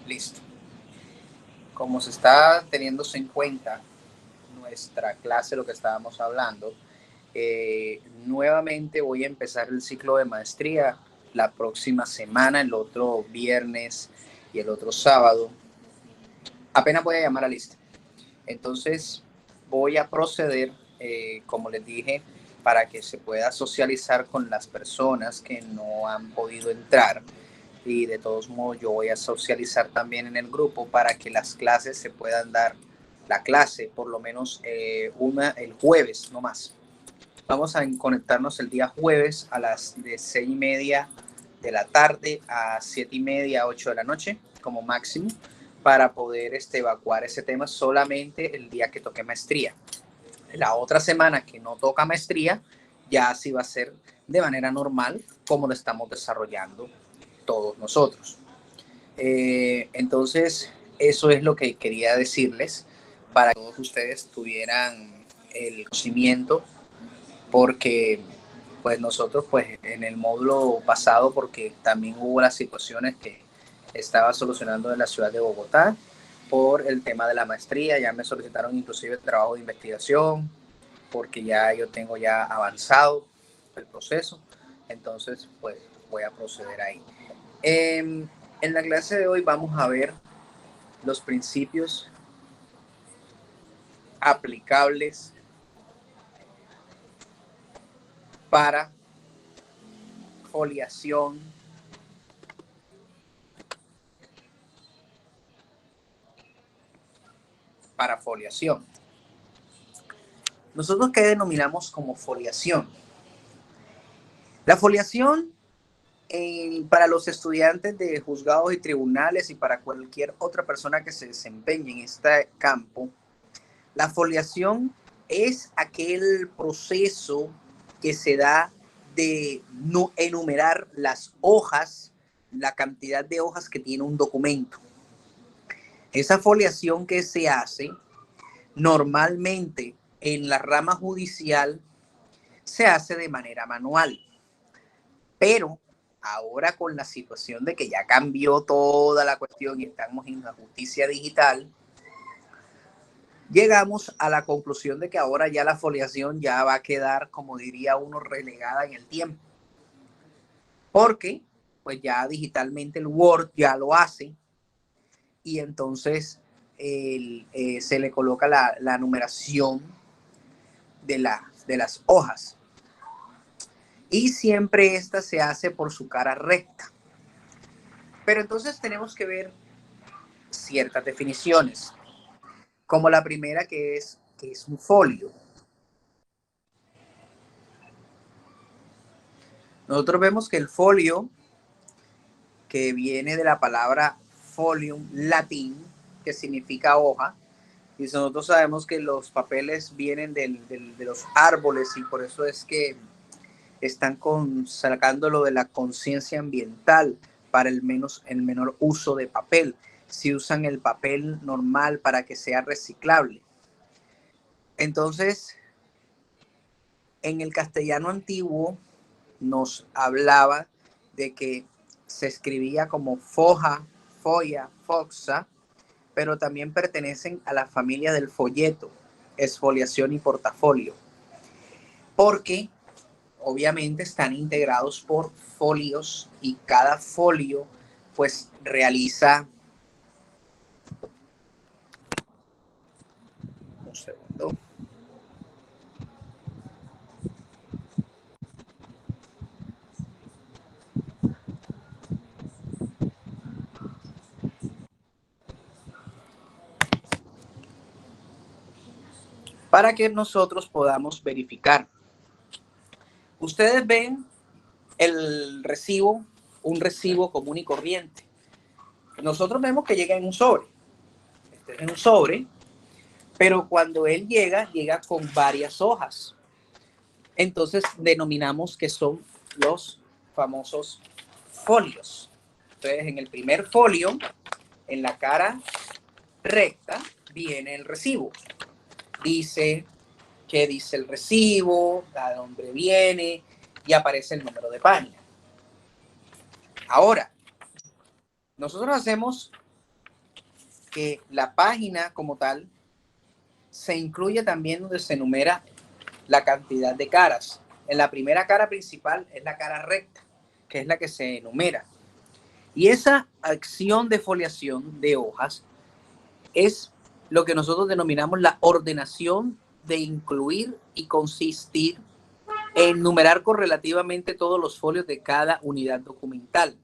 Listo. Como se está teniéndose en cuenta nuestra clase, lo que estábamos hablando, nuevamente voy a empezar el ciclo de maestría la próxima semana, el otro viernes y el otro sábado. Apenas voy a llamar a lista. Entonces voy a proceder, como les dije, para que se pueda socializar con las personas que no han podido entrar. Y de todos modos yo voy a socializar también en el grupo para que las clases se puedan dar, la clase por lo menos una el jueves, no más. Vamos a conectarnos el día jueves a las de 6:30 de la tarde a 7:30, 8 de la noche como máximo, para poder evacuar ese tema solamente el día que toque maestría. La otra semana que no toca maestría, ya así va a ser de manera normal como lo estamos desarrollando todos nosotros. Entonces, eso es lo que quería decirles para que todos ustedes tuvieran el conocimiento, porque pues nosotros pues en el módulo pasado, porque también hubo las situaciones que estaba solucionando en la ciudad de Bogotá por el tema de la maestría, ya me solicitaron inclusive trabajo de investigación, porque ya yo tengo ya avanzado el proceso, entonces pues voy a proceder ahí. En la clase de hoy vamos a ver los principios aplicables para foliación, Nosotros, ¿qué denominamos como foliación? La foliación, para los estudiantes de juzgados y tribunales y para cualquier otra persona que se desempeñe en este campo, la foliación es aquel proceso que se da de no enumerar las hojas, la cantidad de hojas que tiene un documento. Esa foliación que se hace normalmente en la rama judicial se hace de manera manual, pero ahora con la situación de que ya cambió toda la cuestión y estamos en la justicia digital, llegamos a la conclusión de que ahora ya la foliación ya va a quedar, como diría uno, relegada en el tiempo. Porque pues ya digitalmente el Word ya lo hace y entonces se le coloca la numeración de las hojas. Y siempre esta se hace por su cara recta. Pero entonces tenemos que ver ciertas definiciones, como la primera que es un folio. Nosotros vemos que el folio, que viene de la palabra folium latín, que significa hoja, y nosotros sabemos que los papeles vienen de los árboles y por eso es que están sacándolo de la conciencia ambiental para el menor uso de papel. Si usan el papel normal para que sea reciclable. Entonces, en el castellano antiguo nos hablaba de que se escribía como foja, folla, foxa, pero también pertenecen a la familia del folleto, esfoliación y portafolio, porque obviamente están integrados por folios y cada folio pues realiza, un segundo, para que nosotros podamos verificar. Ustedes ven el recibo, un recibo común y corriente. Nosotros vemos que llega en un sobre. Este es en un sobre, pero cuando él llega con varias hojas. Entonces denominamos que son los famosos folios. Entonces, en el primer folio, en la cara recta, viene el recibo. Dice qué dice el recibo, a dónde viene y aparece el número de página. Ahora, nosotros hacemos que la página como tal se incluye también donde se enumera la cantidad de caras. En la primera cara principal es la cara recta, que es la que se enumera. Y esa acción de foliación de hojas es lo que nosotros denominamos la ordenación de incluir y consistir en numerar correlativamente todos los folios de cada unidad documental.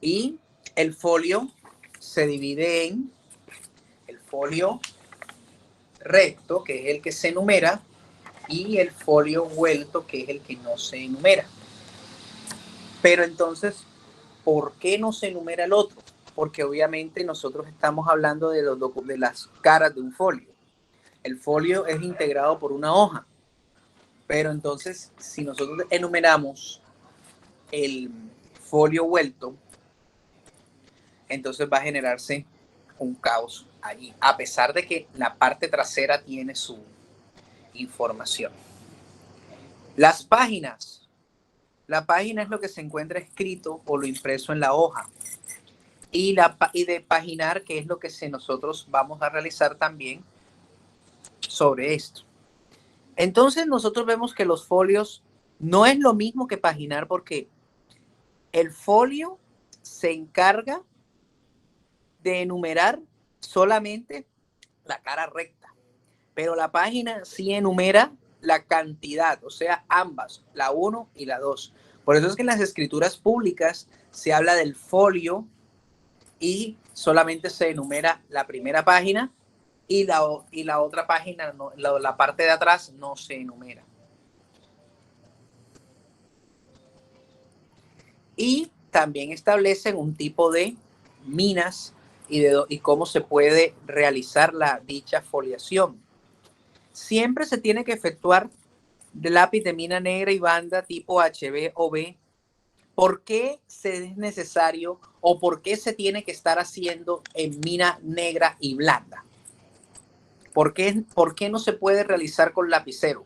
Y el folio se divide en el folio recto, que es el que se enumera, y el folio vuelto, que es el que no se enumera. Pero entonces, ¿por qué no se enumera el otro? Porque obviamente nosotros estamos hablando de las caras de un folio. El folio es integrado por una hoja. Pero entonces, si nosotros enumeramos el folio vuelto, entonces va a generarse un caos allí, a pesar de que la parte trasera tiene su información. Las páginas. La página es lo que se encuentra escrito o lo impreso en la hoja. Y de paginar, que es lo que nosotros vamos a realizar también sobre esto. Entonces nosotros vemos que los folios no es lo mismo que paginar, porque el folio se encarga de enumerar solamente la cara recta, pero la página sí enumera la cantidad, o sea, ambas, la 1 y la 2. Por eso es que en las escrituras públicas se habla del folio y solamente se enumera la primera página y la otra página, no, la parte de atrás no se enumera. Y también establecen un tipo de minas y cómo se puede realizar dicha foliación. Siempre se tiene que efectuar de lápiz de mina negra y banda tipo HB o B. ¿Por qué es necesario o por qué se tiene que estar haciendo en mina negra y blanda? ¿Por qué no se puede realizar con lapicero?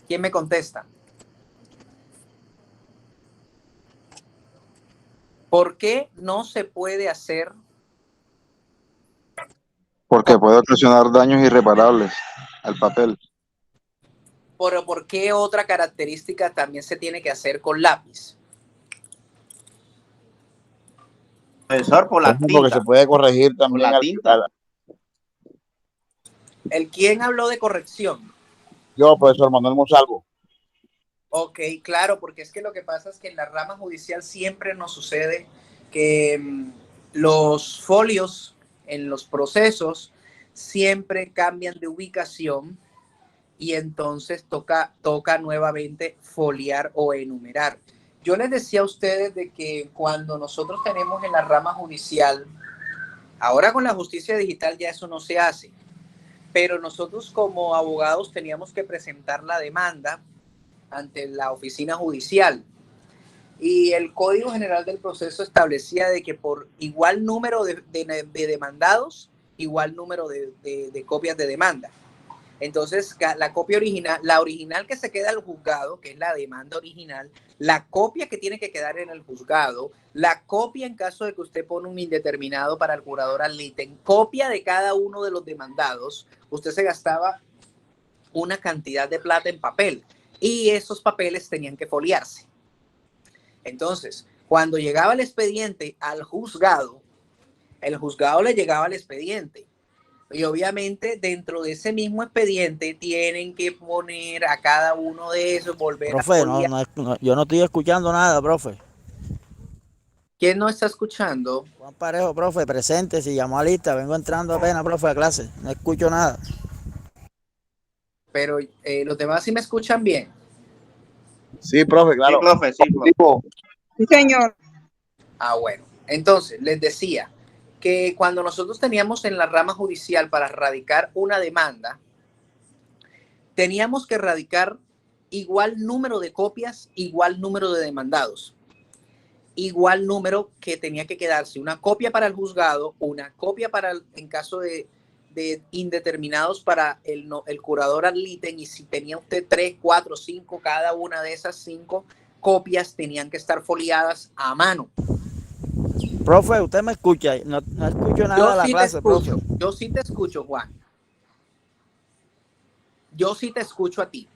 ¿Quién me contesta? ¿Por qué no se puede hacer? Porque puede ocasionar daños irreparables al papel. Pero ¿por qué otra característica también se tiene que hacer con lápiz? Profesor, por la Porque se tinta. puede corregir Por también la tinta. ¿El quién habló de corrección? Yo, profesor Manuel Monsalvo. Ok, claro, porque es que lo que pasa es que en la rama judicial siempre nos sucede que los folios en los procesos siempre cambian de ubicación y entonces toca nuevamente foliar o enumerar. Yo les decía a ustedes de que cuando nosotros tenemos en la rama judicial, ahora con la justicia digital ya eso no se hace, pero nosotros como abogados teníamos que presentar la demanda ante la oficina judicial. Y el Código General del Proceso establecía de que por igual número de demandados, igual número de copias de demanda. Entonces, la copia original, la original que se queda al juzgado, que es la demanda original, la copia que tiene que quedar en el juzgado, la copia en caso de que usted pone un indeterminado para el jurador ad litem, copia de cada uno de los demandados, usted se gastaba una cantidad de plata en papel y esos papeles tenían que foliarse. Entonces, cuando llegaba el expediente al juzgado, el juzgado le llegaba el expediente. Y obviamente dentro de ese mismo expediente tienen que poner a cada uno de esos, volver Profe, a foliar. yo no estoy escuchando nada, profe. ¿Quién no está escuchando? Juan Parejo, profe, presente, si llamó a lista, vengo entrando apenas, profe, a clase, no escucho nada. Pero los demás sí me escuchan bien. Sí, profe, claro. Sí, profe, sí, profe. Sí, señor. Ah, bueno. Entonces, les decía que cuando nosotros teníamos en la rama judicial para radicar una demanda, teníamos que radicar igual número de copias, igual número de demandados, igual número que tenía que quedarse, una copia para el juzgado, una copia en caso de indeterminados para el curador ad litem, y si tenía usted 3, 4, 5, cada una de esas 5 copias tenían que estar foliadas a mano. Profe, usted me escucha, no escucho nada de la clase, profe. Yo sí te escucho, Juan. Yo sí te escucho a ti.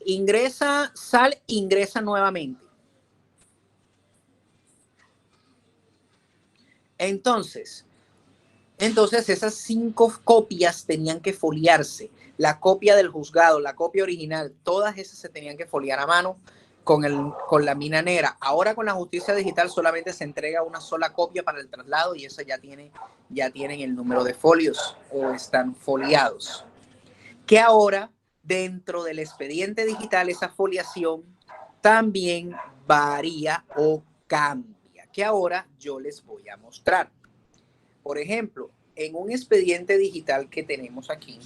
Ingresa nuevamente. Entonces esas 5 copias tenían que foliarse. La copia del juzgado, la copia original, todas esas se tenían que foliar a mano con la mina negra. Ahora con la justicia digital solamente se entrega una sola copia para el traslado y esa ya tienen el número de folios o están foliados. Que ahora dentro del expediente digital esa foliación también varía o cambia, que ahora yo les voy a mostrar. Por ejemplo, en un expediente digital que tenemos aquí,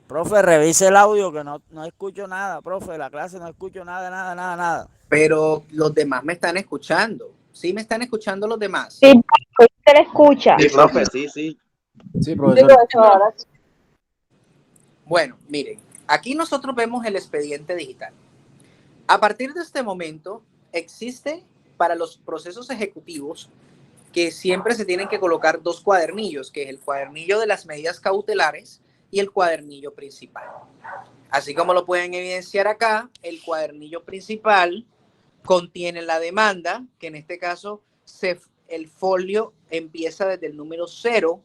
Profe, revise el audio que no escucho nada, profe, la clase no escucho nada. pero los demás me están escuchando. ¿Sí me están escuchando los demás? Sí, se le escucha. Sí, profe, sí. Sí, profesor. Bueno, miren, aquí nosotros vemos el expediente digital. A partir de este momento, existe para los procesos ejecutivos que siempre se tienen que colocar 2 cuadernillos, que es el cuadernillo de las medidas cautelares y el cuadernillo principal. Así como lo pueden evidenciar acá, el cuadernillo principal contiene la demanda, que en este caso el folio empieza desde el número 0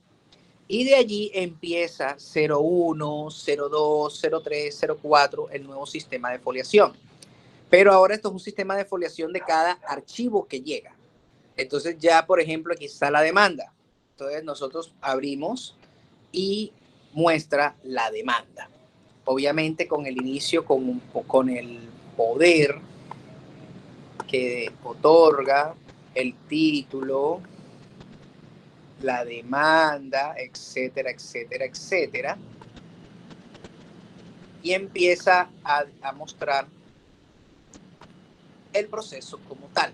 y de allí empieza 01, 02, 03, 04, el nuevo sistema de foliación. Pero ahora esto es un sistema de foliación de cada archivo que llega. Entonces ya, por ejemplo, aquí está la demanda. Entonces nosotros abrimos y muestra la demanda. Obviamente con el inicio, con el poder que otorga el título, la demanda, etcétera, etcétera, etcétera. Y empieza a mostrar el proceso como tal.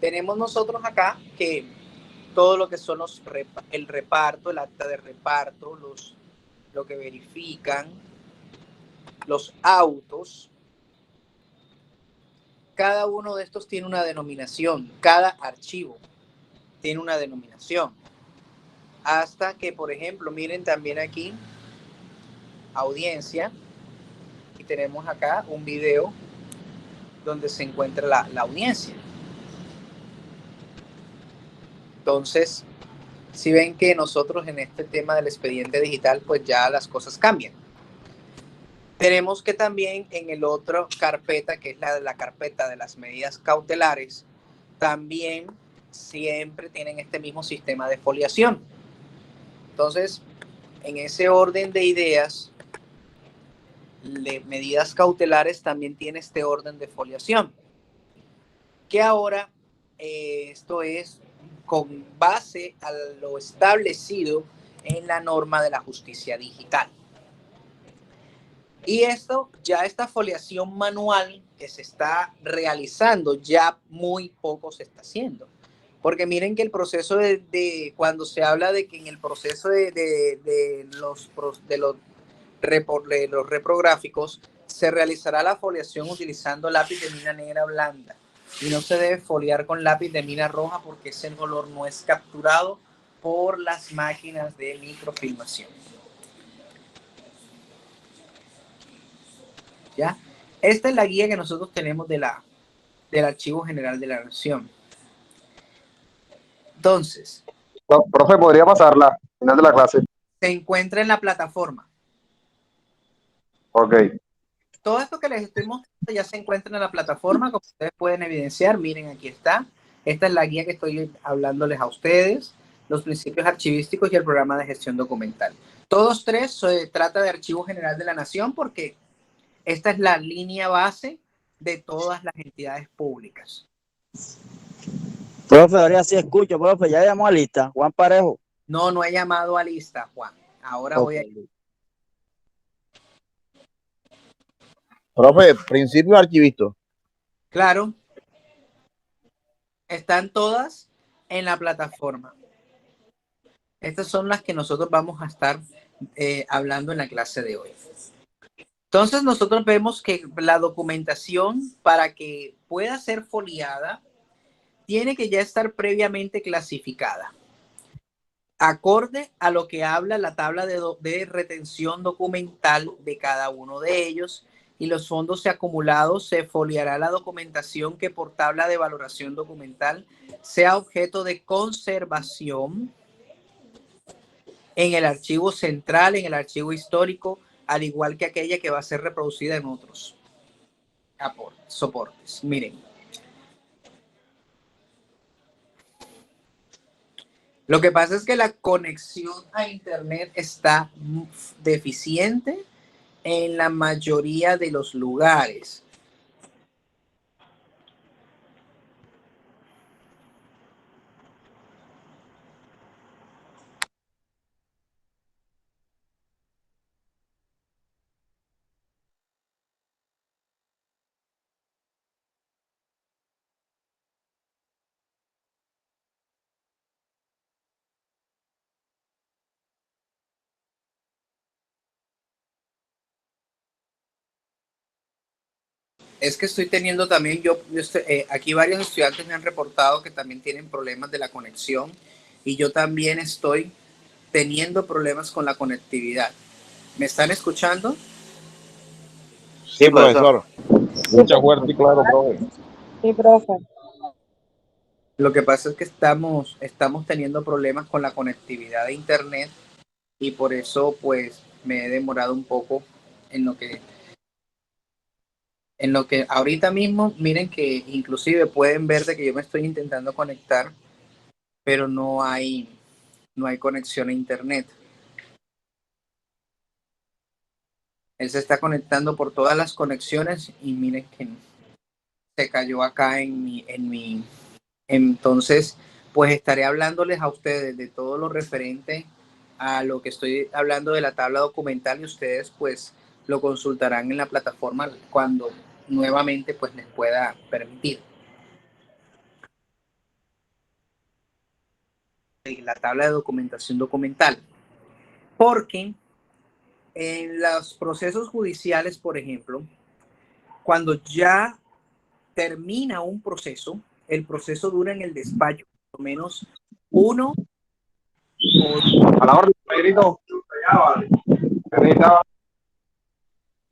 Tenemos nosotros acá que todo lo que son el reparto, el acta de reparto, lo que verifican, los autos. Cada uno de estos tiene una denominación, cada archivo tiene una denominación. Hasta que, por ejemplo, miren también aquí, audiencia, y tenemos acá un video donde se encuentra la audiencia. Entonces, si ven que nosotros en este tema del expediente digital, pues ya las cosas cambian. Tenemos que también en el otro carpeta, que es la carpeta de las medidas cautelares, también siempre tienen este mismo sistema de foliación. Entonces, en ese orden de ideas, medidas cautelares también tiene este orden de foliación. Que ahora esto es con base a lo establecido en la norma de la justicia digital. Y esta foliación manual que se está realizando, ya muy poco se está haciendo. Porque miren que el proceso cuando se habla de que en el proceso de los reprográficos se realizará la foliación utilizando lápiz de mina negra blanda. Y no se debe foliar con lápiz de mina roja porque ese color no es capturado por las máquinas de microfilmación. ¿Ya? Esta es la guía que nosotros tenemos del Archivo General de la Nación. Entonces, No, profe, podría pasarla al final de la clase. se encuentra en la plataforma. Ok. Todo esto que les estoy mostrando ya se encuentra en la plataforma, como ustedes pueden evidenciar. Miren, aquí está. Esta es la guía que estoy hablándoles a ustedes, los principios archivísticos y el programa de gestión documental. Todos 3 se trata de Archivo General de la Nación porque esta es la línea base de todas las entidades públicas. Profe, ahora sí escucho, profe, ya llamó a lista, Juan Parejo. No he llamado a lista, Juan. Ahora voy a... Profe, principio archivista. Claro, están todas en la plataforma. Estas son las que nosotros vamos a estar hablando en la clase de hoy. Entonces nosotros vemos que la documentación para que pueda ser foliada tiene que ya estar previamente clasificada, acorde a lo que habla la tabla de retención documental de cada uno de ellos, y los fondos acumulados se foliará la documentación que por tabla de valoración documental sea objeto de conservación en el archivo central, en el archivo histórico, al igual que aquella que va a ser reproducida en otros soportes. Miren, lo que pasa es que la conexión a internet está deficiente en la mayoría de los lugares. Es que estoy teniendo también, aquí varios estudiantes me han reportado que también tienen problemas de la conexión, y yo también estoy teniendo problemas con la conectividad. ¿Me están escuchando? Sí, profesor. Mucha fuerte y claro, profe. Sí, profe. Lo que pasa es que estamos teniendo problemas con la conectividad de internet, y por eso pues me he demorado un poco en lo que ahorita mismo, miren que inclusive pueden ver de que yo me estoy intentando conectar, pero no hay conexión a internet. Él se está conectando por todas las conexiones y miren que se cayó acá entonces pues estaré hablándoles a ustedes de todo lo referente a lo que estoy hablando de la tabla documental, y ustedes pues lo consultarán en la plataforma cuando nuevamente pues les pueda permitir. La tabla de documentación documental, porque en los procesos judiciales, por ejemplo, cuando ya termina un proceso, el proceso dura en el despacho por lo menos uno A la orden, Pedrito.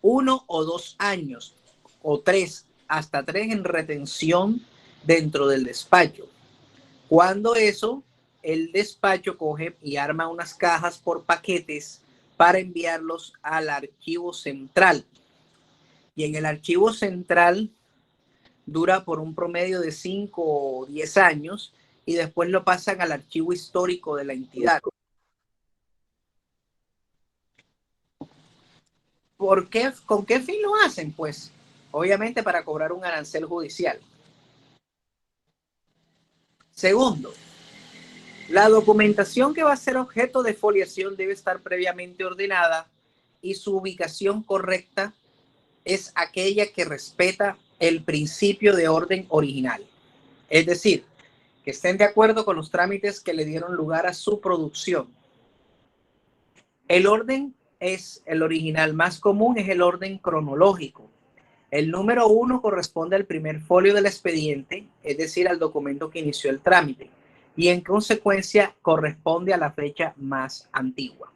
o 2 años, o 3, hasta 3 en retención dentro del despacho. Cuando eso, el despacho coge y arma unas cajas por paquetes para enviarlos al archivo central. Y en el archivo central dura por un promedio de 5 o 10 años, y después lo pasan al archivo histórico de la entidad. ¿Por qué? ¿Con qué fin lo hacen? Pues obviamente para cobrar un arancel judicial. Segundo, la documentación que va a ser objeto de foliación debe estar previamente ordenada, y su ubicación correcta es aquella que respeta el principio de orden original. Es decir, que estén de acuerdo con los trámites que le dieron lugar a su producción. El orden es el original más común, es el orden cronológico. El número 1 corresponde al primer folio del expediente, es decir, al documento que inició el trámite, y en consecuencia corresponde a la fecha más antigua.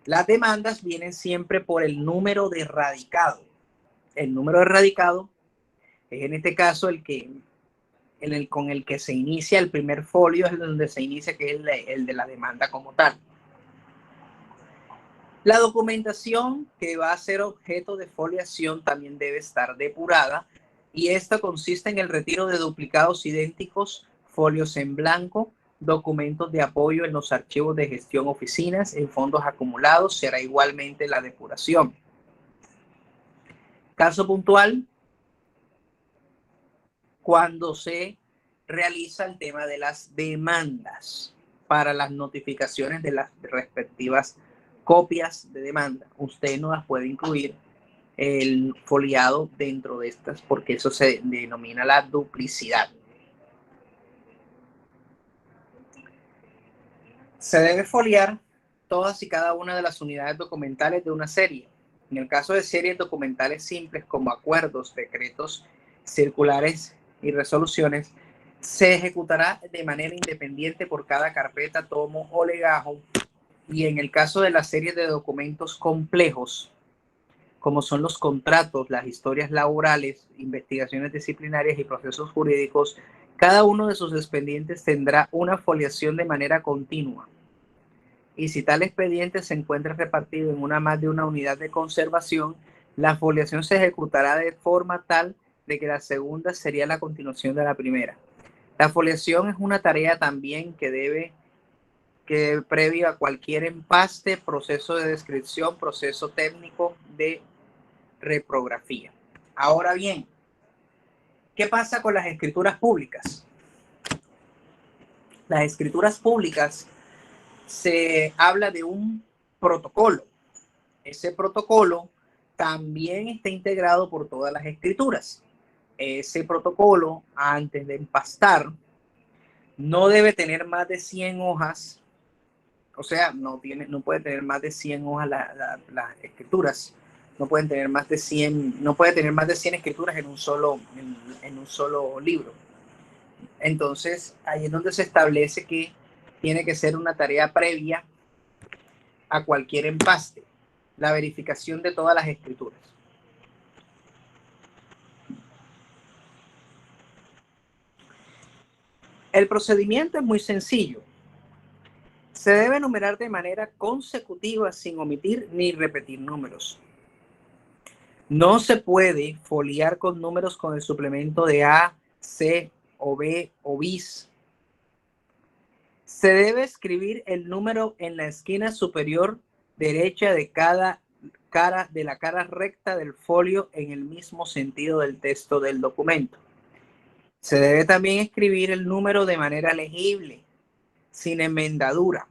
Las demandas vienen siempre por el número de radicado. El número de radicado es en este caso con el que se inicia el primer folio, es donde se inicia, que es el de la demanda como tal. La documentación que va a ser objeto de foliación también debe estar depurada, y esta consiste en el retiro de duplicados idénticos, folios en blanco, documentos de apoyo en los archivos de gestión oficinas, en fondos acumulados. Será igualmente la depuración. Caso puntual, cuando se realiza el tema de las demandas para las notificaciones de las respectivas copias de demanda, usted no las puede incluir el foliado dentro de estas, porque eso se denomina la duplicidad. Se debe foliar todas y cada una de las unidades documentales de una serie. En el caso de series documentales simples como acuerdos, decretos, circulares y resoluciones, se ejecutará de manera independiente por cada carpeta, tomo o legajo. Y en el caso de las series de documentos complejos, como son los contratos, las historias laborales, investigaciones disciplinarias y procesos jurídicos, cada uno de sus expedientes tendrá una foliación de manera continua. Y si tal expediente se encuentra repartido en más de una unidad de conservación, la foliación se ejecutará de forma tal de que la segunda sería la continuación de la primera. La foliación es una tarea también que previo a cualquier empaste, proceso de descripción, proceso técnico de reprografía. Ahora bien, ¿qué pasa con las escrituras públicas? Las escrituras públicas se habla de un protocolo. Ese protocolo también está integrado por todas las escrituras. Ese protocolo, antes de empastar, no debe tener más de 100 hojas. O sea, no puede tener más de 100 hojas las escrituras. No pueden tener más de 100, no puede tener más de 100 escrituras en un solo libro. Entonces, ahí es donde se establece que tiene que ser una tarea previa a cualquier empaste, la verificación de todas las escrituras. El procedimiento es muy sencillo. Se debe numerar de manera consecutiva sin omitir ni repetir números. No se puede foliar con números con el suplemento de A, C o B o bis. Se debe escribir el número en la esquina superior derecha de cada cara de la cara recta del folio en el mismo sentido del texto del documento. Se debe también escribir el número de manera legible, sin enmendadura,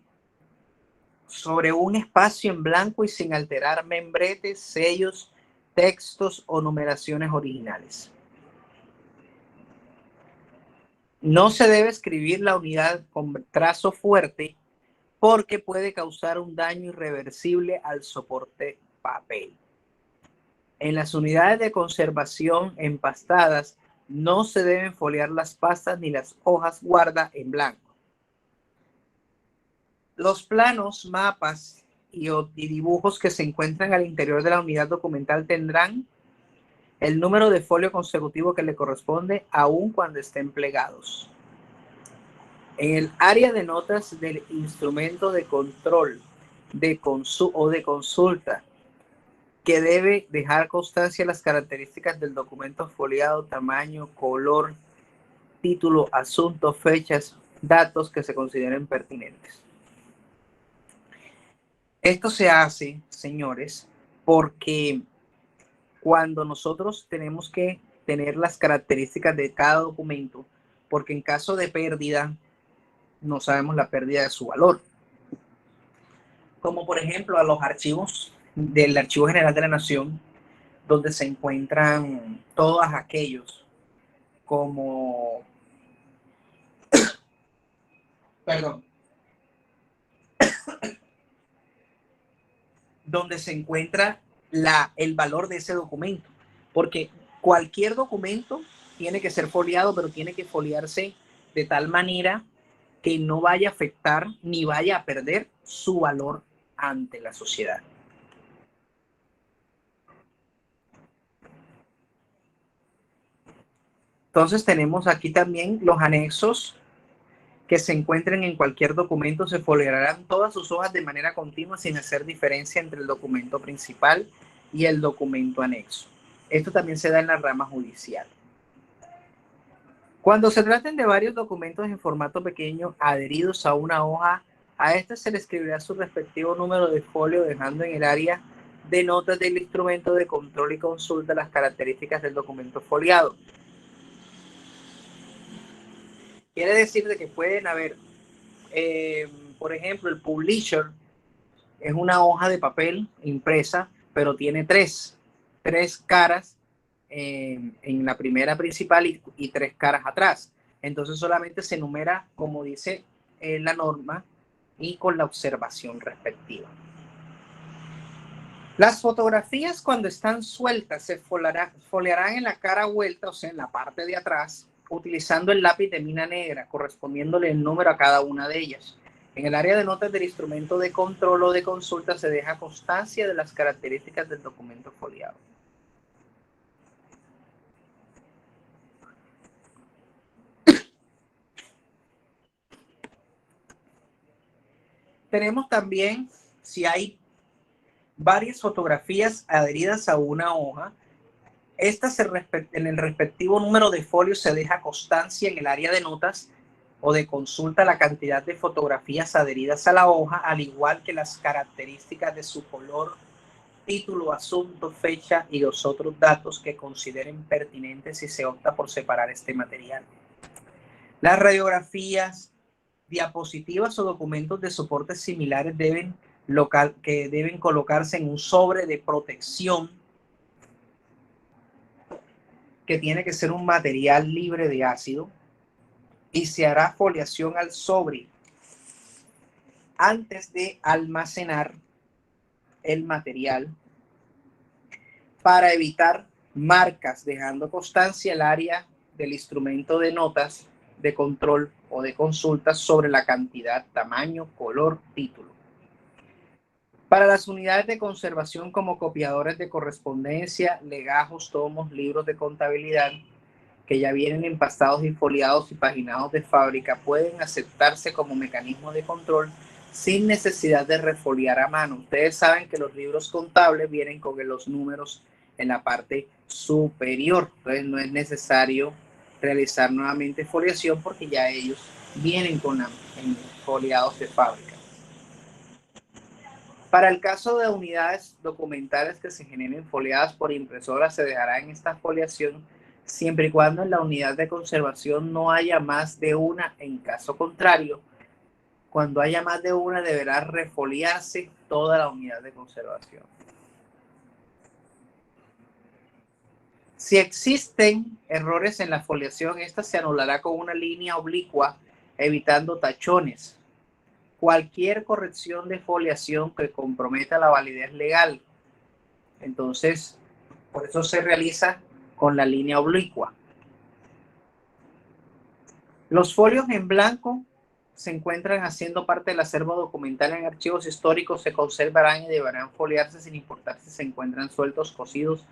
sobre un espacio en blanco y sin alterar membretes, sellos, textos o numeraciones originales. No se debe escribir la unidad con trazo fuerte porque puede causar un daño irreversible al soporte papel. En las unidades de conservación empastadas no se deben foliar las pastas ni las hojas guarda en blanco. Los planos, mapas y dibujos que se encuentran al interior de la unidad documental tendrán el número de folio consecutivo que le corresponde aun cuando estén plegados. En el área de notas del instrumento de control o de consulta, que debe dejar constancia las características del documento foliado, tamaño, color, título, asunto, fechas, datos que se consideren pertinentes. Esto se hace, señores, porque cuando nosotros tenemos que tener las características de cada documento, porque en caso de pérdida, no sabemos la pérdida de su valor. Como por ejemplo a los archivos del Archivo General de la Nación, donde se encuentran todos aquellos como... Perdón. Donde se encuentra el valor de ese documento. Porque cualquier documento tiene que ser foliado, pero tiene que foliarse de tal manera que no vaya a afectar ni vaya a perder su valor ante la sociedad. Entonces tenemos aquí también los anexos que se encuentren en cualquier documento. Se foliarán todas sus hojas de manera continua sin hacer diferencia entre el documento principal y el documento anexo. Esto también se da en la rama judicial. Cuando se traten de varios documentos en formato pequeño adheridos a una hoja, a este se le escribirá su respectivo número de folio, dejando en el área de notas del instrumento de control y consulta las características del documento foliado. Quiere decir de que pueden haber, por ejemplo, el publisher Es una hoja de papel impresa, pero tiene tres caras en la primera principal y tres caras atrás. Entonces solamente se numera como dice la norma y con la observación respectiva. Las fotografías cuando están sueltas se foliarán en la cara vuelta, o sea, en la parte de atrás, utilizando el lápiz de mina negra, correspondiéndole el número a cada una de ellas. En el área de notas del instrumento de control o de consulta se deja constancia de las características del documento foliado. Tenemos también, si hay varias fotografías adheridas a una hoja, en el respectivo número de folios se deja constancia en el área de notas o de consulta la cantidad de fotografías adheridas a la hoja, al igual que las características de su color, título, asunto, fecha y los otros datos que consideren pertinentes si se opta por separar este material. Las radiografías, diapositivas o documentos de soportes similares deben colocarse en un sobre de protección que tiene que ser un material libre de ácido y se hará foliación al sobre antes de almacenar el material para evitar marcas, dejando constancia el área del instrumento de notas de control o de consulta sobre la cantidad, tamaño, color, título. Para las unidades de conservación como copiadores de correspondencia, legajos, tomos, libros de contabilidad, que ya vienen empastados y foliados y paginados de fábrica, pueden aceptarse como mecanismo de control sin necesidad de refoliar a mano. Ustedes saben que los libros contables vienen con los números en la parte superior, entonces no es necesario realizar nuevamente foliación porque ya ellos vienen con foliados de fábrica. Para el caso de unidades documentales que se generen foliadas por impresora, se dejará en esta foliación siempre y cuando en la unidad de conservación no haya más de una. En caso contrario, cuando haya más de una, deberá refoliarse toda la unidad de conservación. Si existen errores en la foliación, esta se anulará con una línea oblicua, evitando tachones. Cualquier corrección de foliación que comprometa la validez legal. Entonces, por eso se realiza con la línea oblicua. Los folios en blanco se encuentran haciendo parte del acervo documental en archivos históricos, se conservarán y deberán foliarse sin importar si se encuentran sueltos, cosidos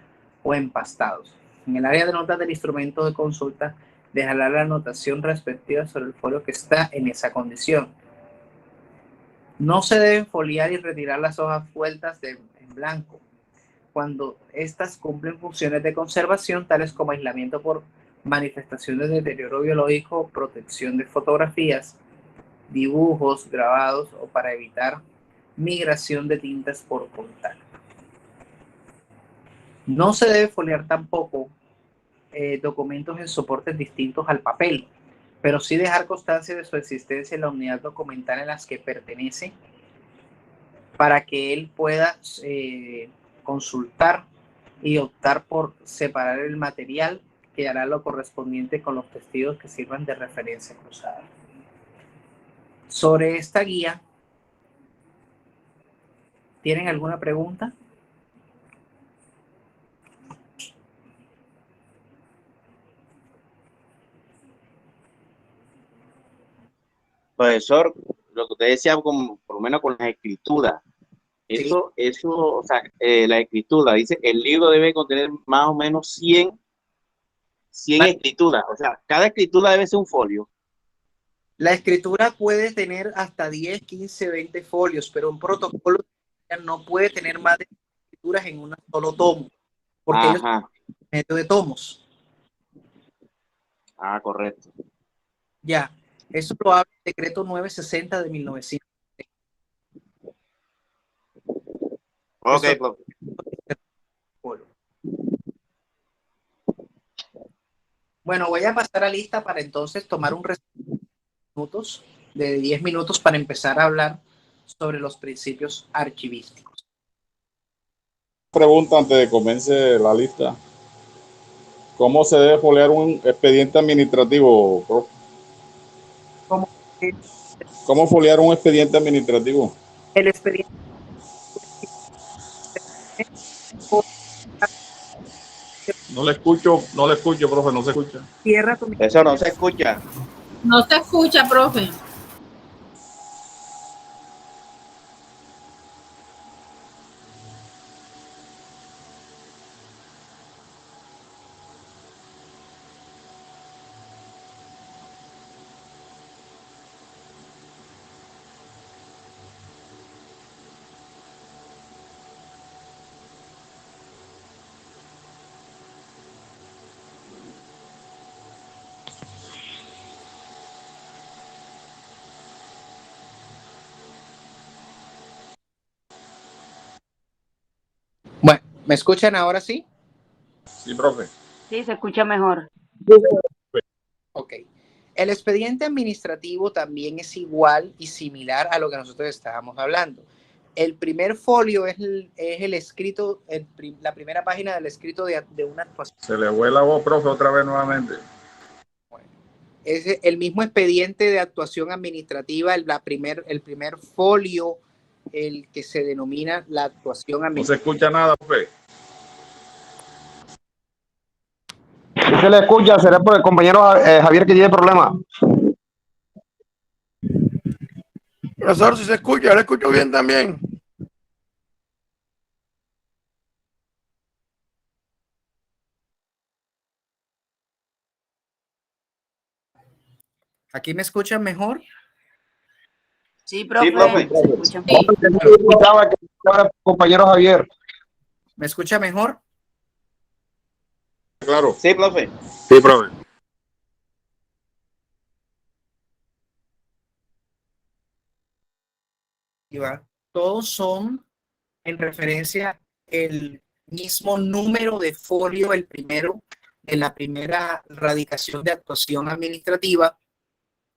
o empastados. En el área de notas del instrumento de consulta, dejará la anotación respectiva sobre el folio que está en esa condición. No se deben foliar y retirar las hojas sueltas en blanco cuando estas cumplen funciones de conservación, tales como aislamiento por manifestaciones de deterioro biológico, protección de fotografías, dibujos, grabados o para evitar migración de tintas por contacto. No se debe foliar tampoco documentos en soportes distintos al papel, pero sí dejar constancia de su existencia en la unidad documental en las que pertenece para que él pueda consultar y optar por separar el material, que hará lo correspondiente con los testigos que sirvan de referencia cruzada. Sobre esta guía, ¿tienen alguna pregunta? Profesor, lo que usted decía, por lo menos con las escrituras, Sí. o sea, la escritura, dice, el libro debe contener más o menos 100 escrituras, o sea, cada escritura debe ser un folio. La escritura puede tener hasta 10, 15, 20 folios, pero un protocolo no puede tener más de 10 escrituras en un solo tomo, porque ellos son medio de tomos. Ah, correcto. Ya, eso lo habla el decreto 960 de 1900. Ok, Eso, bueno, voy a pasar a lista para entonces tomar un resumen de 10 minutos para empezar a hablar sobre los principios archivísticos. Pregunta antes de comenzar la lista. ¿Cómo se debe foliar un expediente administrativo, profe? Como ¿Cómo foliar un expediente administrativo? el expediente No le escucho, profe, no se escucha. cierra tu Eso no se escucha. No se escucha, profe. Bueno, ¿me escuchan ahora sí? Sí, profe. Sí, se escucha mejor. Ok. El expediente administrativo también es igual y similar a lo que nosotros estábamos hablando. El primer folio es el escrito, la primera página del escrito de una actuación. Se le fue la voz, profe, otra vez nuevamente. Bueno, es el mismo expediente de actuación administrativa, el primer folio, el que se denomina la actuación No se administrativa. escucha nada, profe. Si se le escucha, será por el compañero Javier que tiene problemas. Profesor, si se escucha, le escucho bien también. ¿Aquí me escuchan mejor? Sí, profe, profe. se escucha. Escuchaba que escuchaba el compañero Javier. ¿Me escucha mejor? Claro. Sí, profe. Sí, profe. Todos son en referencia el mismo número de folio, el primero de la primera radicación de actuación administrativa,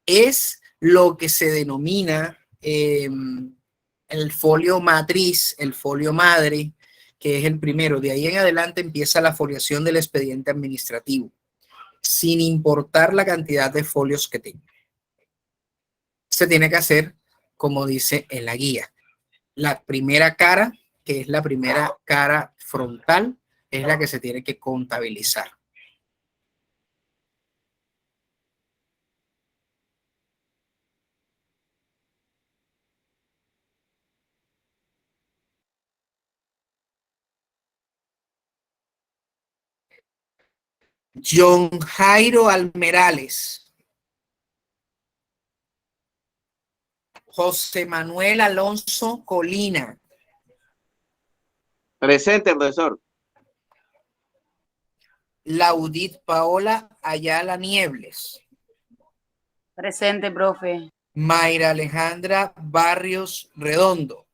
es lo que se denomina el folio matriz, el folio madre, que es el primero. De ahí en adelante empieza la foliación del expediente administrativo, sin importar la cantidad de folios que tenga. Se tiene que hacer como dice en la guía. La primera cara, que es la primera cara frontal, es la que se tiene que contabilizar. John Jairo Almerales. José Manuel Alonso Colina. Presente, profesor. Laudit Paola Ayala Niebles. Presente, profe. Mayra Alejandra Barrios Redondo.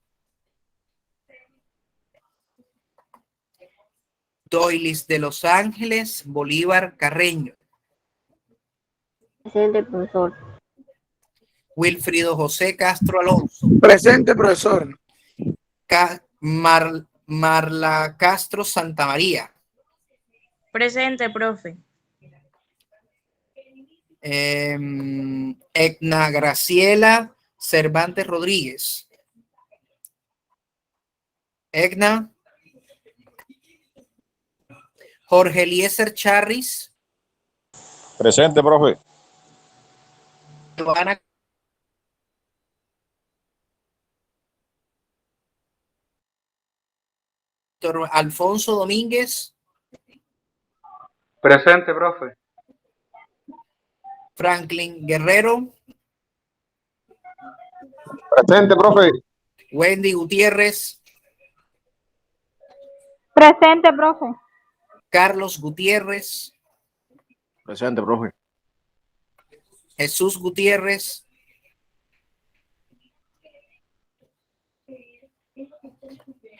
Doilis de Los Ángeles Bolívar Carreño. Presente, profesor. Wilfrido José Castro Alonso. Presente, profesor. Marla Castro Santamaría. Presente, profe. Edna Graciela Cervantes Rodríguez. Edna. Jorge Eliezer Charris. Presente, profe. Giovanna Alfonso Domínguez. Presente, profe. Franklin Guerrero. Presente, profe. Wendy Gutiérrez. Presente, profe. Carlos Gutiérrez. Presente, profe. Jesús Gutiérrez.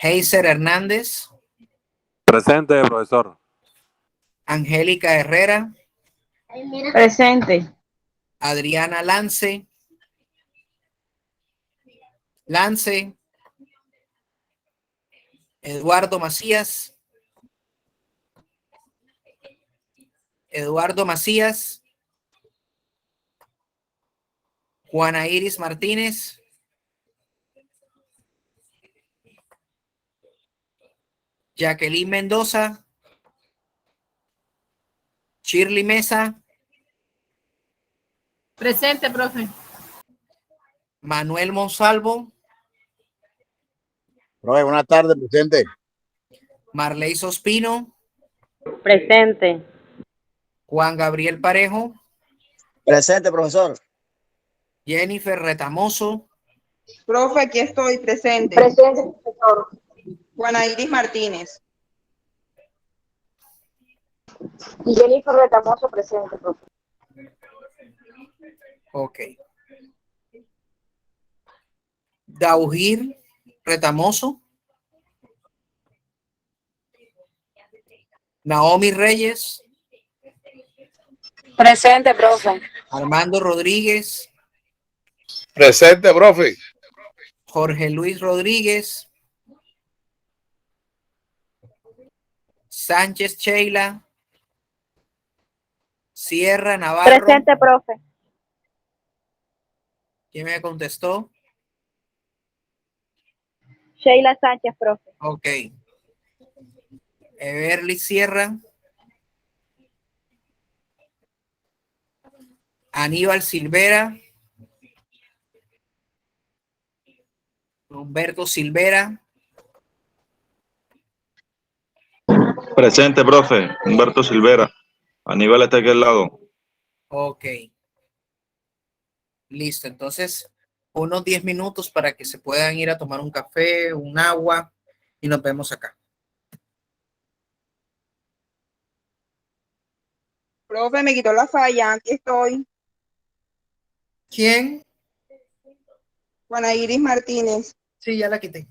Heiser Hernández. Presente, profesor. Angélica Herrera. Presente. Adriana Lance. Lance, Eduardo Macías, Juana Iris Martínez, Jacqueline Mendoza, Shirley Mesa, Presente, profe. Manuel Monsalvo, Profe, buenas tardes, presente. Marley Sospino, Presente. Juan Gabriel Parejo, Presente, profesor. Jennifer Retamoso, Profe, aquí estoy, presente. Presente, profesor. Juana Iris Martínez. Y Jennifer Retamoso, presente, profe. ok. Daugir Retamoso, Naomi Reyes, Presente, profe. Armando Rodríguez, Presente, profe. Jorge Luis Rodríguez, Sánchez Sheila, Sierra Navarro. Presente, profe. ¿Quién me contestó? Sheila Sánchez, profe. Ok. Everly Sierra, Aníbal Silvera, Humberto Silvera, Presente, profe. Humberto Silvera. Aníbal está aquí al lado. ok. Listo, entonces unos 10 minutos para que se puedan ir a tomar un café, un agua y nos vemos acá. Profe, me quitó la falla, aquí estoy. ¿Quién? Juana Iris Martínez. Sí, ya la quité.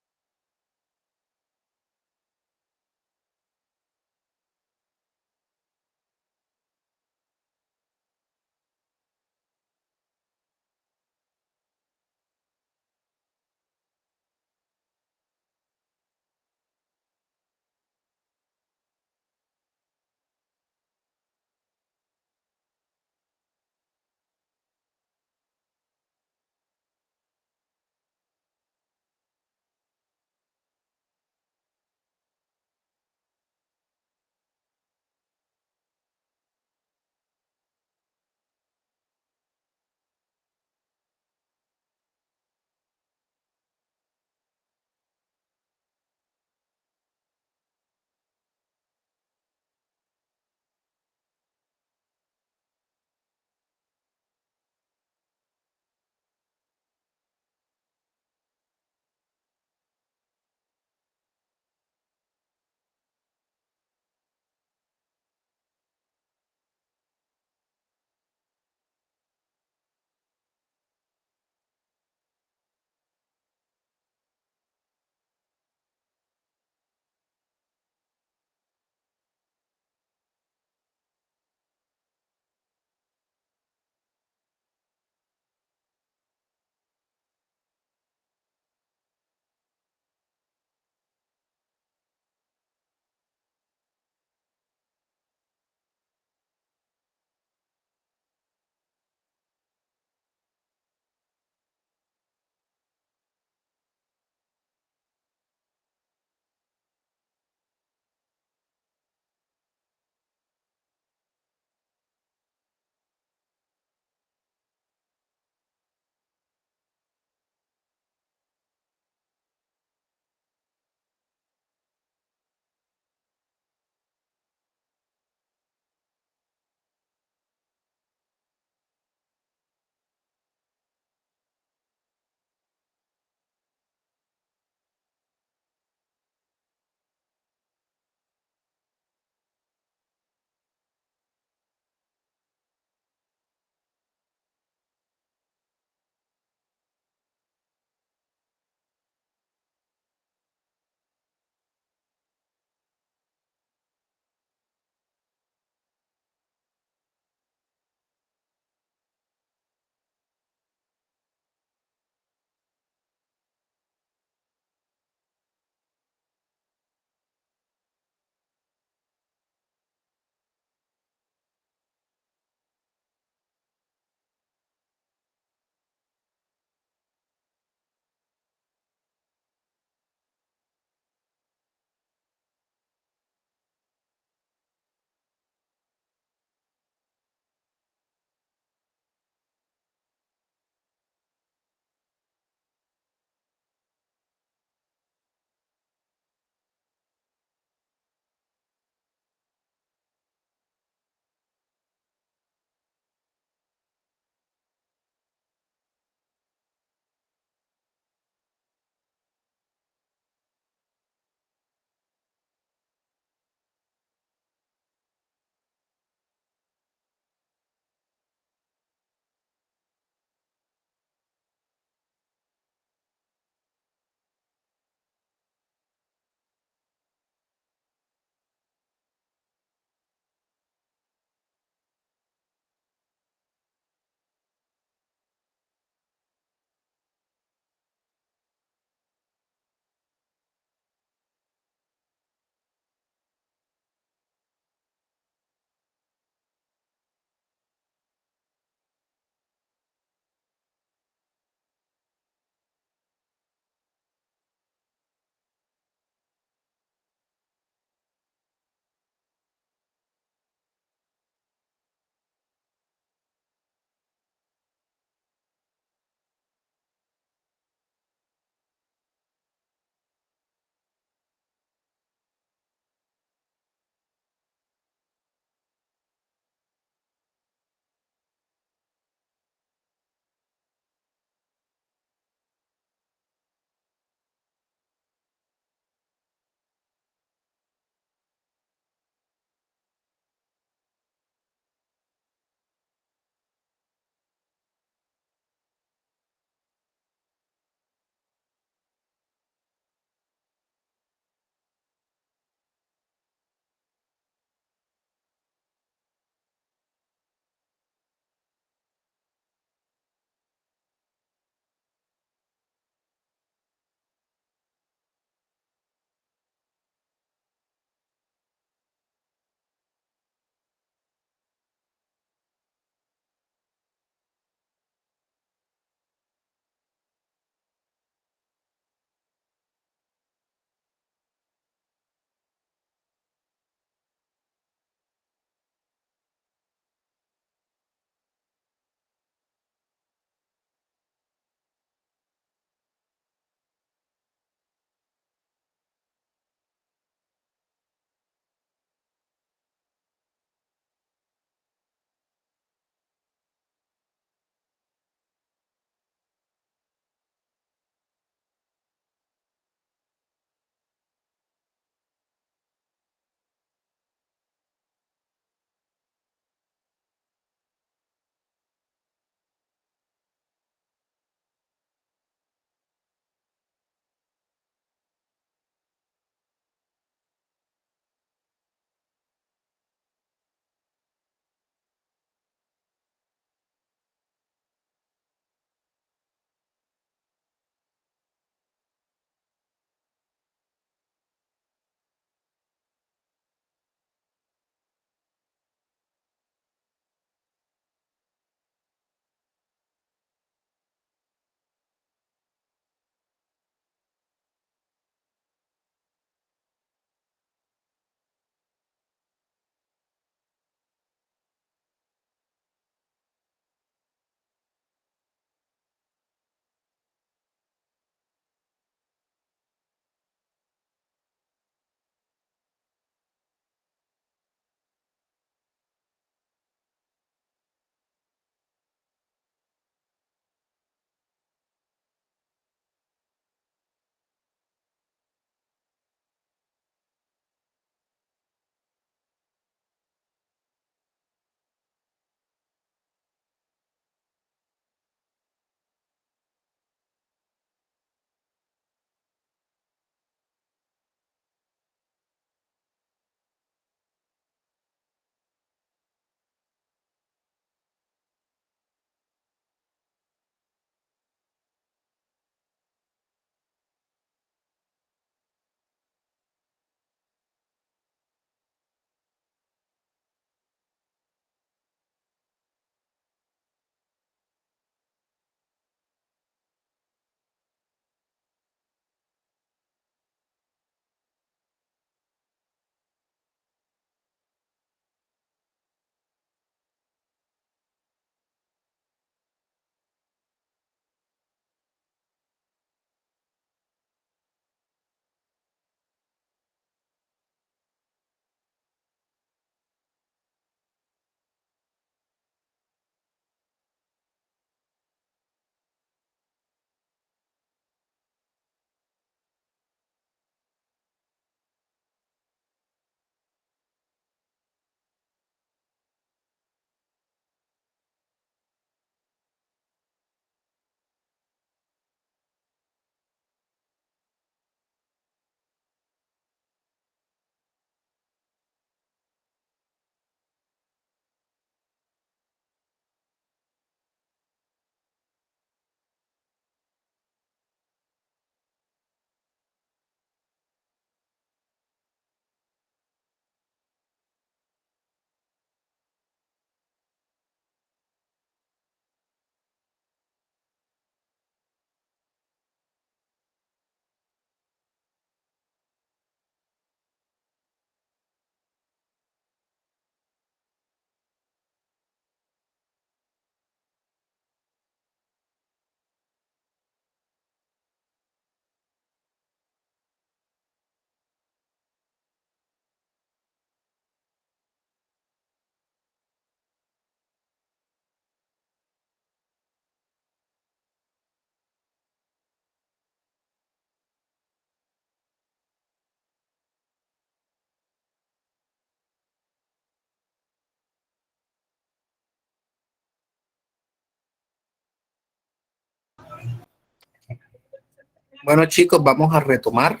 Bueno, chicos, vamos a retomar.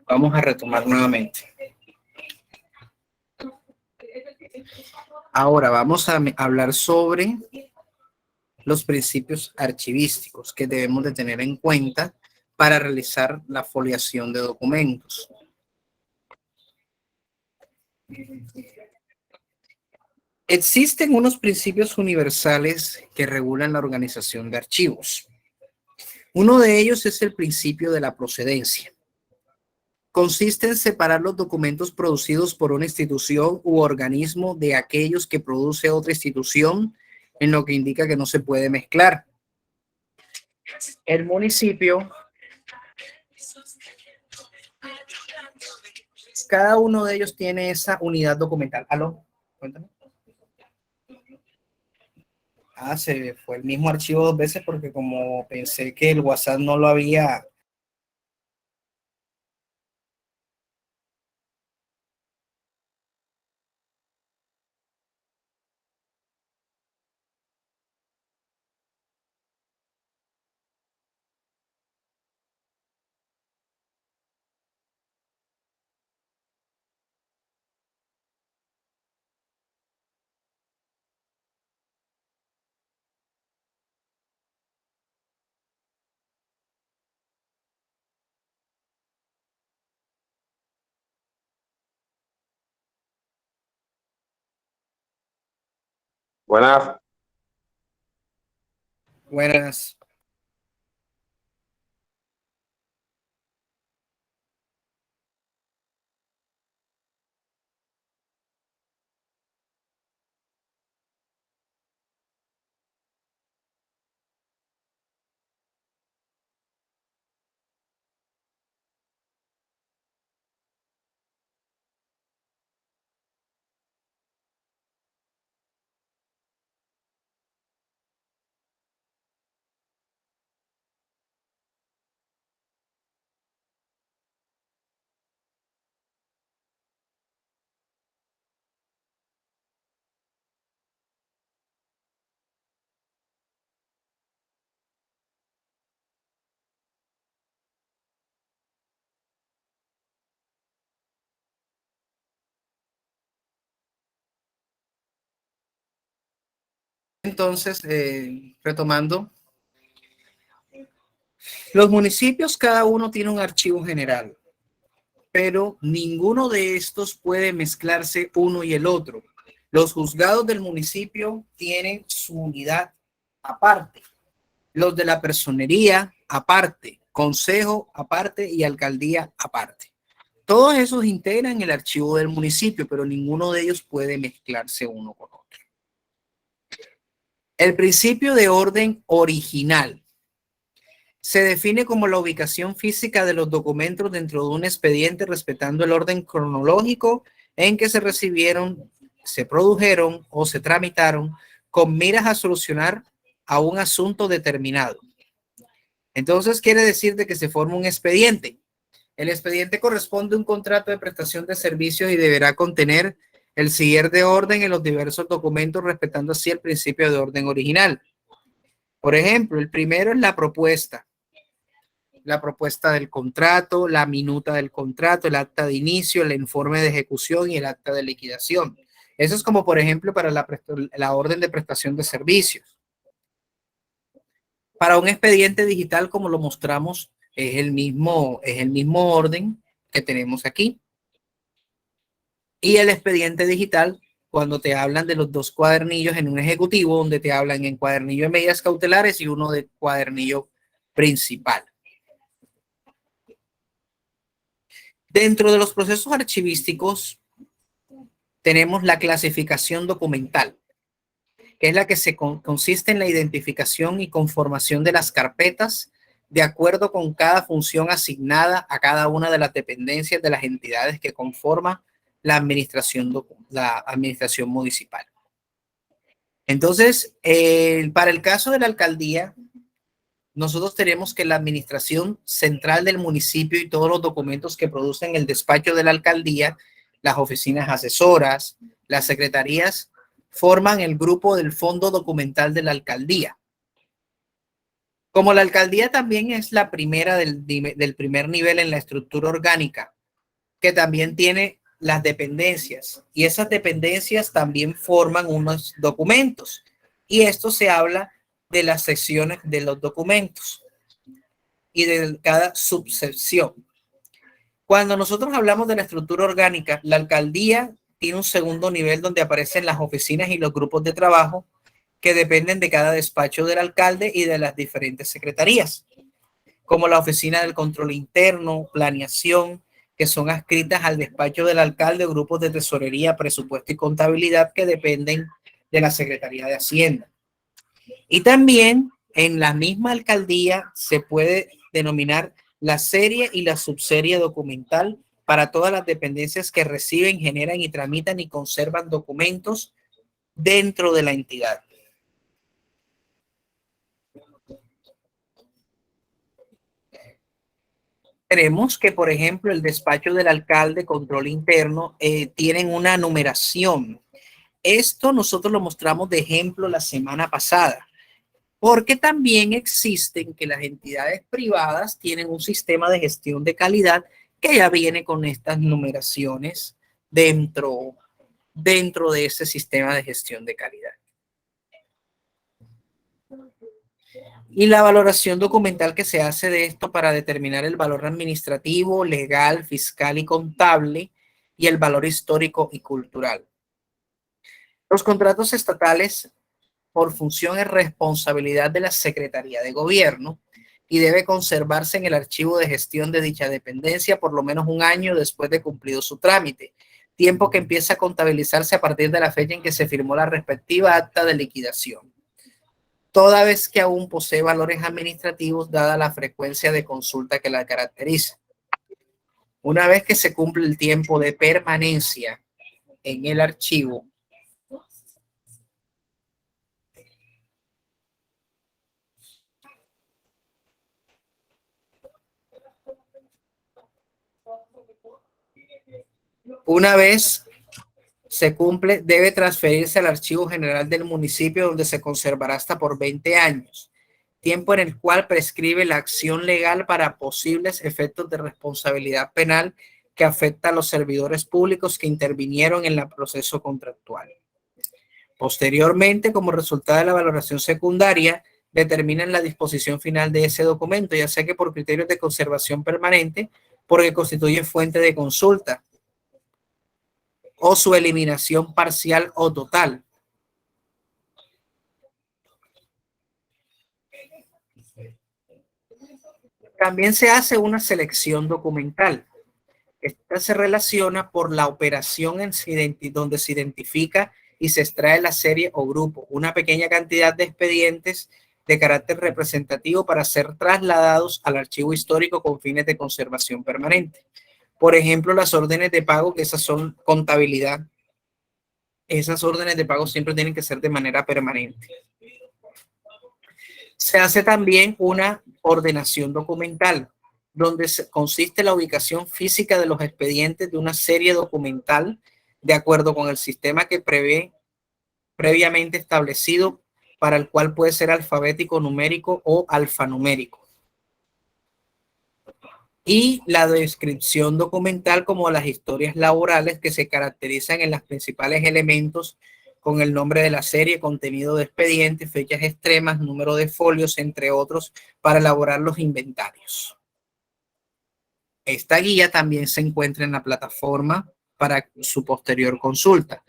Vamos a retomar nuevamente. Ahora vamos a hablar sobre los principios archivísticos que debemos de tener en cuenta para realizar la foliación de documentos. Existen unos principios universales que regulan la organización de archivos. Uno de ellos es el principio de la procedencia. Consiste en separar los documentos producidos por una institución u organismo de aquellos que produce otra institución, en lo que indica que no se puede mezclar. El municipio, cada uno de ellos tiene esa unidad documental. ¿Aló? Cuéntame. Se fue el mismo archivo 2 veces porque como pensé que el WhatsApp no lo había... Buenas. Buenas. Entonces, retomando, los municipios cada uno tiene un archivo general, pero ninguno de estos puede mezclarse uno y el otro. Los juzgados del municipio tienen su unidad aparte, los de la personería aparte, consejo aparte y alcaldía aparte. Todos esos integran el archivo del municipio, pero ninguno de ellos puede mezclarse uno con otro. El principio de orden original se define como la ubicación física de los documentos dentro de un expediente respetando el orden cronológico en que se recibieron, se produjeron o se tramitaron con miras a solucionar a un asunto determinado. Entonces quiere decir de que se forma un expediente. El expediente corresponde a un contrato de prestación de servicios y deberá contener el siguiente orden en los diversos documentos, respetando así el principio de orden original. Por ejemplo, el primero es la propuesta del contrato, la minuta del contrato, el acta de inicio, el informe de ejecución y el acta de liquidación. Eso es como, por ejemplo, para la orden de prestación de servicios. Para un expediente digital, como lo mostramos, es el mismo orden que tenemos aquí. Y el expediente digital, cuando te hablan de los dos cuadernillos en un ejecutivo, donde te hablan en cuadernillo de medidas cautelares y uno de cuadernillo principal. Dentro de los procesos archivísticos tenemos la clasificación documental, que es la que consiste en la identificación y conformación de las carpetas de acuerdo con cada función asignada a cada una de las dependencias de las entidades que conforman la administración municipal. Entonces, para el caso de la alcaldía, nosotros tenemos que la administración central del municipio y todos los documentos que producen el despacho de la alcaldía, las oficinas asesoras, las secretarías, forman el grupo del fondo documental de la alcaldía. Como la alcaldía también es la primera del primer nivel en la estructura orgánica, que también tiene las dependencias, y esas dependencias también forman unos documentos, y esto se habla de las secciones de los documentos y de cada subsección. Cuando nosotros hablamos de la estructura orgánica, la alcaldía tiene un segundo nivel donde aparecen las oficinas y los grupos de trabajo que dependen de cada despacho del alcalde y de las diferentes secretarías, como la oficina del control interno, planeación, que son adscritas al despacho del alcalde, o grupos de tesorería, presupuesto y contabilidad que dependen de la Secretaría de Hacienda. Y también en la misma alcaldía se puede denominar la serie y la subserie documental para todas las dependencias que reciben, generan y tramitan y conservan documentos dentro de la entidad. Tenemos que, por ejemplo, el despacho del alcalde, control interno, tienen una numeración. Esto nosotros lo mostramos de ejemplo la semana pasada, porque también existen que las entidades privadas tienen un sistema de gestión de calidad que ya viene con estas numeraciones dentro de ese sistema de gestión de calidad. Y la valoración documental que se hace de esto para determinar el valor administrativo, legal, fiscal y contable y el valor histórico y cultural. Los contratos estatales por función es responsabilidad de la Secretaría de Gobierno y debe conservarse en el archivo de gestión de dicha dependencia por lo menos un año después de cumplido su trámite, tiempo que empieza a contabilizarse a partir de la fecha en que se firmó la respectiva acta de liquidación, toda vez que aún posee valores administrativos dada la frecuencia de consulta que la caracteriza. Una vez que se cumple el tiempo de permanencia en el archivo, debe transferirse al Archivo General del municipio, donde se conservará hasta por 20 años, tiempo en el cual prescribe la acción legal para posibles efectos de responsabilidad penal que afecta a los servidores públicos que intervinieron en el proceso contractual. Posteriormente, como resultado de la valoración secundaria, determinan la disposición final de ese documento, ya sea que por criterios de conservación permanente, porque constituye fuente de consulta, o su eliminación parcial o total. También se hace una selección documental. Esta se relaciona por la operación donde se identifica y se extrae la serie o grupo, una pequeña cantidad de expedientes de carácter representativo para ser trasladados al archivo histórico con fines de conservación permanente. Por ejemplo, las órdenes de pago, que esas son contabilidad, esas órdenes de pago siempre tienen que ser de manera permanente. Se hace también una ordenación documental, donde consiste la ubicación física de los expedientes de una serie documental de acuerdo con el sistema que prevé previamente establecido, para el cual puede ser alfabético, numérico o alfanumérico. Y la descripción documental, como las historias laborales, que se caracterizan en los principales elementos con el nombre de la serie, contenido de expediente, fechas extremas, número de folios, entre otros, para elaborar los inventarios. Esta guía también se encuentra en la plataforma para su posterior consulta.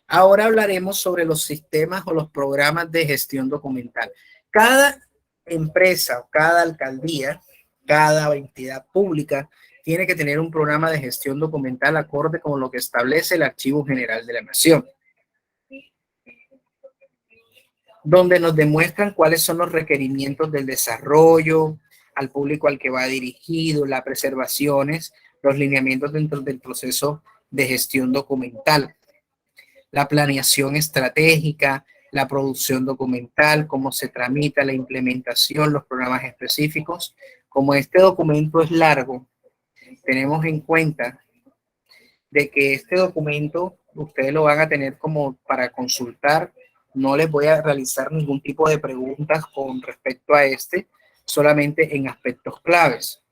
Ahora hablaremos sobre los sistemas o los programas de gestión documental. Cada empresa o cada alcaldía, cada entidad pública tiene que tener un programa de gestión documental acorde con lo que establece el Archivo General de la Nación, donde nos demuestran cuáles son los requerimientos del desarrollo, al público al que va dirigido, las preservaciones, los lineamientos dentro del proceso de gestión documental, la planeación estratégica, la producción documental, cómo se tramita la implementación, los programas específicos. Como este documento es largo, tenemos en cuenta de que este documento ustedes lo van a tener como para consultar. No les voy a realizar ningún tipo de preguntas con respecto a este, solamente en aspectos claves.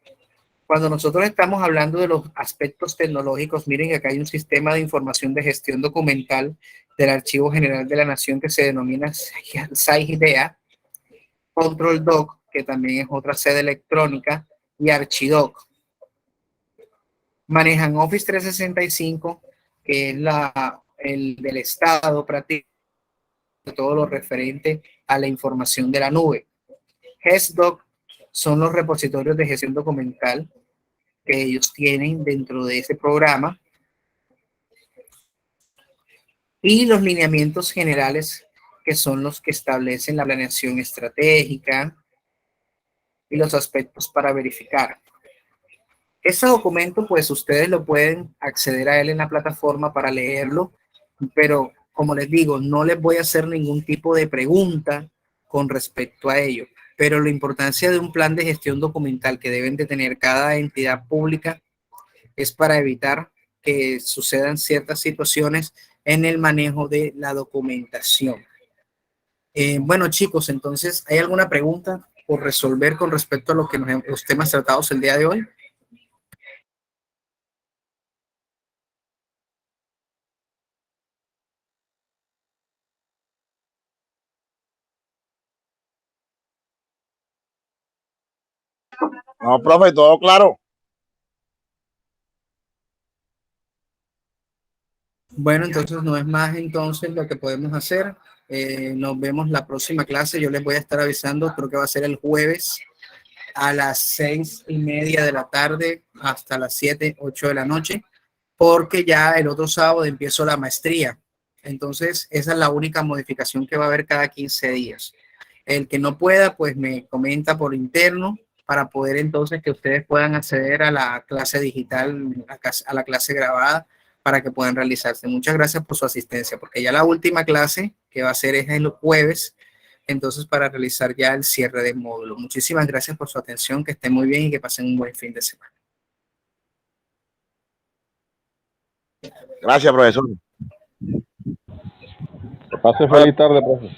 Cuando nosotros estamos hablando de los aspectos tecnológicos, miren que acá hay un sistema de información de gestión documental del Archivo General de la Nación que se denomina SAIGDEA, Control Doc, que también es otra sede electrónica, y Archidoc. Manejan Office 365, que es el del Estado prácticamente, todo lo referente a la información de la nube. GESDoc son los repositorios de gestión documental que ellos tienen dentro de ese programa, y los lineamientos generales, que son los que establecen la planeación estratégica y los aspectos para verificar. Ese documento, pues ustedes lo pueden acceder a él en la plataforma para leerlo, pero como les digo, no les voy a hacer ningún tipo de pregunta con respecto a ello. Pero la importancia de un plan de gestión documental que deben de tener cada entidad pública es para evitar que sucedan ciertas situaciones en el manejo de la documentación. Bueno, chicos, entonces, ¿hay alguna pregunta por resolver con respecto a los temas tratados el día de hoy? No, profe, todo claro. Bueno, entonces no es más entonces lo que podemos hacer. Nos vemos la próxima clase. Yo les voy a estar avisando, creo que va a ser el jueves a las 6:30 de la tarde hasta las 7, 8 de la noche, porque ya el otro sábado empiezo la maestría. Entonces, esa es la única modificación que va a haber cada 15 días. El que no pueda, pues me comenta por interno para poder entonces que ustedes puedan acceder a la clase digital, a la clase grabada, para que puedan realizarse. Muchas gracias por su asistencia, porque ya la última clase que va a ser es el jueves, entonces para realizar ya el cierre del módulo. Muchísimas gracias por su atención, que estén muy bien y que pasen un buen fin de semana. Gracias, profesor. Que pase feliz tarde, profe.